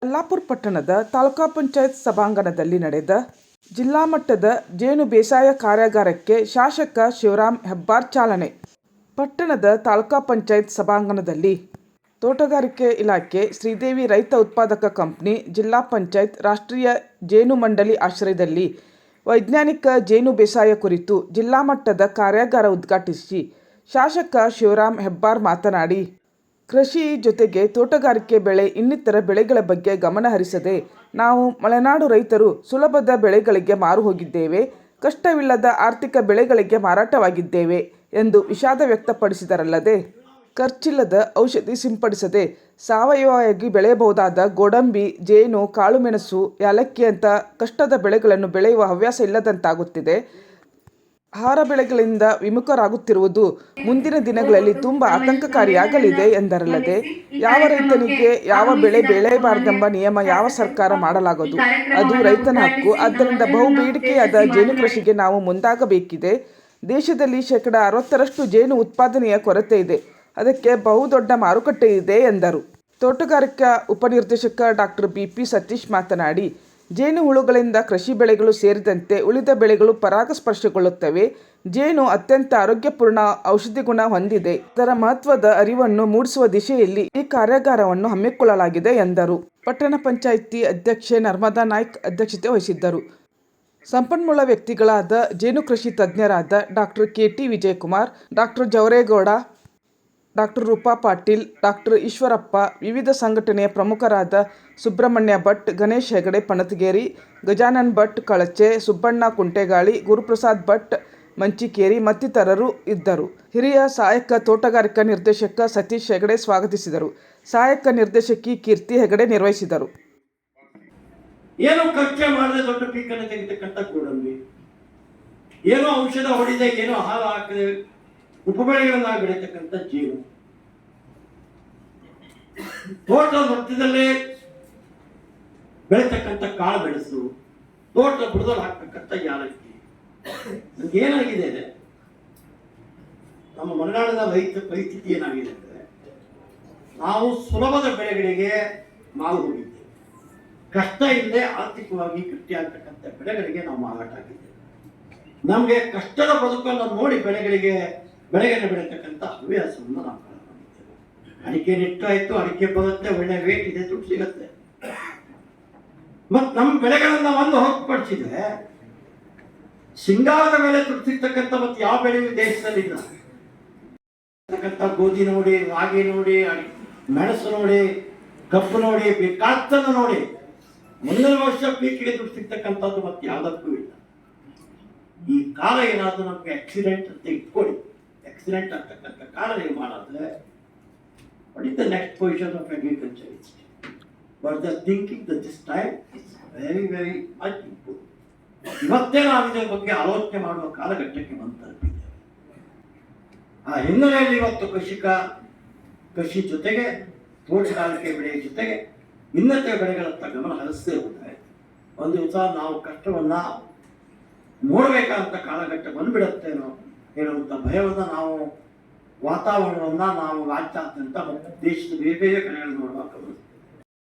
ಯಲ್ಲಾಪುರ ಪಟ್ಟಣದ ತಾಲೂಕಾ ಪಂಚಾಯತ್ ಸಭಾಂಗಣದಲ್ಲಿ ನಡೆದ ಜಿಲ್ಲಾ ಮಟ್ಟದ ಜೇನು ಬೇಸಾಯ ಕಾರ್ಯಾಗಾರಕ್ಕೆ ಶಾಸಕ ಶಿವರಾಮ್ ಹೆಬ್ಬಾರ್ ಚಾಲನೆ. ಪಟ್ಟಣದ ತಾಲೂಕಾ ಪಂಚಾಯತ್ ಸಭಾಂಗಣದಲ್ಲಿ ತೋಟಗಾರಿಕೆ ಇಲಾಖೆ, ಶ್ರೀದೇವಿ ರೈತ ಉತ್ಪಾದಕ ಕಂಪನಿ, ಜಿಲ್ಲಾ ಪಂಚಾಯತ್, ರಾಷ್ಟ್ರೀಯ ಜೇನು ಮಂಡಳಿ ಆಶ್ರಯದಲ್ಲಿ ವೈಜ್ಞಾನಿಕ ಜೇನು ಬೇಸಾಯ ಕುರಿತು ಜಿಲ್ಲಾ ಮಟ್ಟದ ಕಾರ್ಯಾಗಾರ ಉದ್ಘಾಟಿಸಿ ಶಾಸಕ ಶಿವರಾಮ್ ಹೆಬ್ಬಾರ್ ಮಾತನಾಡಿ, ಕೃಷಿ ಜೊತೆಗೆ ತೋಟಗಾರಿಕೆ ಬೆಳೆ ಇನ್ನಿತರ ಬೆಳೆಗಳ ಬಗ್ಗೆ ಗಮನ ಹರಿಸದೆ ನಾವು ಮಲೆನಾಡು ರೈತರು ಸುಲಭದ ಬೆಳೆಗಳಿಗೆ ಮಾರು ಹೋಗಿದ್ದೇವೆ, ಕಷ್ಟವಿಲ್ಲದ ಆರ್ಥಿಕ ಬೆಳೆಗಳಿಗೆ ಮಾರಾಟವಾಗಿದ್ದೇವೆ ಎಂದು ವಿಷಾದ ವ್ಯಕ್ತಪಡಿಸಿದರಲ್ಲದೆ, ಖರ್ಚಿಲ್ಲದ ಔಷಧಿ ಸಿಂಪಡಿಸದೆ ಸಾವಯವವಾಗಿ ಬೆಳೆಯಬಹುದಾದ ಗೋಡಂಬಿ, ಜೇನು, ಕಾಳುಮೆಣಸು, ಯಾಲಕ್ಕಿಯಂಥ ಕಷ್ಟದ ಬೆಳೆಗಳನ್ನು ಬೆಳೆಯುವ ಹವ್ಯಾಸ ಇಲ್ಲದಂತಾಗುತ್ತಿದೆ. ಆಹಾರ ಬೆಳೆಗಳಿಂದ ವಿಮುಖರಾಗುತ್ತಿರುವುದು ಮುಂದಿನ ದಿನಗಳಲ್ಲಿ ತುಂಬ ಆತಂಕಕಾರಿಯಾಗಲಿದೆ ಎಂದರಲ್ಲದೆ, ಯಾವ ರೈತನಿಗೆ ಯಾವ ಬೆಳೆ ಬೆಳೆಯಬಾರದೆಂಬ ನಿಯಮ ಯಾವ ಸರ್ಕಾರ ಮಾಡಲಾಗದು, ಅದು ರೈತನ ಹಕ್ಕು. ಆದ್ದರಿಂದ ಬಹುಬೇಡಿಕೆಯಾದ ಜೇನು ಕೃಷಿಗೆ ನಾವು ಮುಂದಾಗಬೇಕಿದೆ. ದೇಶದಲ್ಲಿ 60% ಜೇನು ಉತ್ಪಾದನೆಯ ಕೊರತೆ ಇದೆ, ಅದಕ್ಕೆ ಬಹುದೊಡ್ಡ ಮಾರುಕಟ್ಟೆ ಇದೆ ಎಂದರು. ತೋಟಗಾರಿಕಾ ಉಪನಿರ್ದೇಶಕ ಡಾಕ್ಟರ್ ಬಿ.ಪಿ. ಸತೀಶ್ ಮಾತನಾಡಿ, ಜೇನು ಹುಳುಗಳಿಂದ ಕೃಷಿ ಬೆಳೆಗಳು ಸೇರಿದಂತೆ ಉಳಿದ ಬೆಳೆಗಳು ಪರಾಗಸ್ಪರ್ಶಗೊಳ್ಳುತ್ತವೆ. ಜೇನು ಅತ್ಯಂತ ಆರೋಗ್ಯಪೂರ್ಣ ಔಷಧಿ ಗುಣ ಹೊಂದಿದೆ. ಅದರ ಮಹತ್ವದ ಅರಿವನ್ನು ಮೂಡಿಸುವ ದಿಶೆಯಲ್ಲಿ ಈ ಕಾರ್ಯಾಗಾರವನ್ನು ಹಮ್ಮಿಕೊಳ್ಳಲಾಗಿದೆ ಎಂದರು. ಪಟ್ಟಣ ಪಂಚಾಯಿತಿ ಅಧ್ಯಕ್ಷೆ ನರ್ಮದಾ ನಾಯ್ಕ್ ಅಧ್ಯಕ್ಷತೆ ವಹಿಸಿದ್ದರು. ಸಂಪನ್ಮೂಲ ವ್ಯಕ್ತಿಗಳಾದ ಜೇನು ಕೃಷಿ ತಜ್ಞರಾದ doctor K T. Vijayakumar, doctor Javaregowda, doctor Roopa Patil, doctor Eshwarappa, ವಿವಿಧ ಸಂಘಟನೆಯ ಪ್ರಮುಖರಾದ ಸುಬ್ರಹ್ಮಣ್ಯ ಭಟ್, ಗಣೇಶ್ ಹೆಗಡೆ ಪಣತಗೇರಿ, ಗಜಾನನ್ ಭಟ್ ಕಳಚೆ, ಸುಬ್ಬಣ್ಣ ಕುಂಟೆಗಾಳಿ, ಗುರುಪ್ರಸಾದ್ ಭಟ್ ಮಂಚಿಕೇರಿ ಮತ್ತಿತರರು ಇದ್ದರು. ಹಿರಿಯ ಸಹಾಯಕ ತೋಟಗಾರಿಕಾ ನಿರ್ದೇಶಕ ಸತೀಶ್ ಹೆಗಡೆ ಸ್ವಾಗತಿಸಿದರು. ಸಹಾಯಕ ನಿರ್ದೇಶಕಿ ಕೀರ್ತಿ ಹೆಗಡೆ ನಿರ್ವಹಿಸಿದರು. ಏನು ಖರ್ಚು ಮಾಡದೆ ದೊಡ್ಡ ಪೀಕನ್ನು ತೆಗೆತಕ್ಕಂಥ ಗೋಡಂಬಿ, ಏನೋ ಔಷಧ ಹೊಡಿದೆ, ಏನೋ ಹಾಲು ಹಾಕದೆ ಉಪಬೆಳೆಗಳನ್ನ ಬೆಳೀತಕ್ಕಂಥ ಜೇನು, ತೋಟದ ಮಧ್ಯದಲ್ಲೇ ಬೆಳೀತಕ್ಕಂಥ ಕಾಳು ಮೆಣಸು, ತೋಟದ ಬುಡದಲ್ಲಿ ಹಾಕ್ತಕ್ಕಂಥ ಯಾಲಕ್ಕಿ. ಏನಾಗಿದೆ ನಮ್ಮ ಮಲೆನಾಡಿನ ರೈತ ಪರಿಸ್ಥಿತಿ ಏನಾಗಿದೆ ಅಂದರೆ, ನಾವು ಸುಲಭದ ಬೆಳೆಗಳಿಗೆ ಮಾರು ಹೋಗಿದ್ದೇವೆ, ಕಷ್ಟ ಇಲ್ಲದೆ ಆರ್ಥಿಕವಾಗಿ ಗಟ್ಟಿಯಾಗ್ತಕ್ಕಂಥ ಬೆಳೆಗಳಿಗೆ ನಾವು ಮಾರಾಟ ಆಗಿದ್ದೇವೆ. ನಮಗೆ ಕಷ್ಟದ ಬದುಕನ್ನು ನೋಡಿ ಬೆಳೆಗಳನ್ನು ಬೆಳೀತಕ್ಕಂಥ ಹವ್ಯಾಸವನ್ನು ನಾವು ಕಳ್ಕೊಂಡಿದ್ದೇವೆ. ಅಡಿಕೆ ನೆಟ್ಟಾಯ್ತು, ಅಡಿಕೆ ಬರುತ್ತೆ, ಒಳ್ಳೆ ರೇಟ್ ಇದೆ, ದುಡ್ಡು ಸಿಗುತ್ತೆ. ಮತ್ತು ನಮ್ಮ ಬೆಳೆಗಳನ್ನ ಒಂದು ಹೊರತುಪಡಿಸಿದ್ರೆ ಸಿಂಗಾರದ ಬೆಲೆ ದುಡ್ಡು ಸಿಗ್ತಕ್ಕಂಥ ಮತ್ತು ಯಾವ ಬೆಳೆಯೂ ದೇಶದಲ್ಲಿ ಇಲ್ಲ. ಗೋಧಿ ನೋಡಿ, ರಾಗಿ ನೋಡಿ, ಮೆಣಸು ನೋಡಿ, ಕಬ್ಬು ನೋಡಿ, ಕಾತ್ತನ್ನು ನೋಡಿ, ಮುಂದಿನ ವರ್ಷ ಪೀಕಿಗೆ ದುಡ್ಡು ಸಿಗ್ತಕ್ಕಂಥದ್ದು ಮತ್ತೆ ಯಾವುದಕ್ಕೂ ಇಲ್ಲ. ಈ ಕಾಲ ಏನಾದರೂ ನಮ್ಗೆ ಆಕ್ಸಿಡೆಂಟ್ ಅಂತ ಇಟ್ಕೊಳ್ಳಿ, ಆಕ್ಸಿಡೆಂಟ್ ಆಗ್ತಕ್ಕಂಥ ಕಾಲ ನಿರ್ಮಾಣ ಆದರೆ what is the next position of agriculturist? But the thinking that this time is very much important. ಇವತ್ತೇ ನಾವು ಇದರ ಬಗ್ಗೆ ಆಲೋಚನೆ ಮಾಡುವ ಕಾಲಘಟ್ಟಕ್ಕೆ ಬಂದು ತಲುಪಿದ್ದೇವೆ. ಆ ಹಿನ್ನೆಲೆಯಲ್ಲಿ ಇವತ್ತು ಕೃಷಿ ಜೊತೆಗೆ ತೋಟಗಾರಿಕೆ ಬೆಳೆಯ ಜೊತೆಗೆ ಇನ್ನಿತರ ಬೆಳೆಗಳತ್ತ ಗಮನ ಹರಿಸದೇ ಹೋದರೆ ಒಂದು ದಿವಸ ನಾವು ಕಷ್ಟವನ್ನ ನೋಡಬೇಕಾದಂಥ ಕಾಲಘಟ್ಟ ಬಂದ್ಬಿಡುತ್ತೇನೋ ಹೇಳುವಂಥ ಭಯವನ್ನು ನಾವು ವಾತಾವರಣವನ್ನು ನಾವು ರಾಜ್ಯಾದ್ಯಂತ ಮತ್ತು ದೇಶದ ಬೇರೆ ಬೇರೆ ಕಡೆಗಳಲ್ಲಿ ನೋಡುವ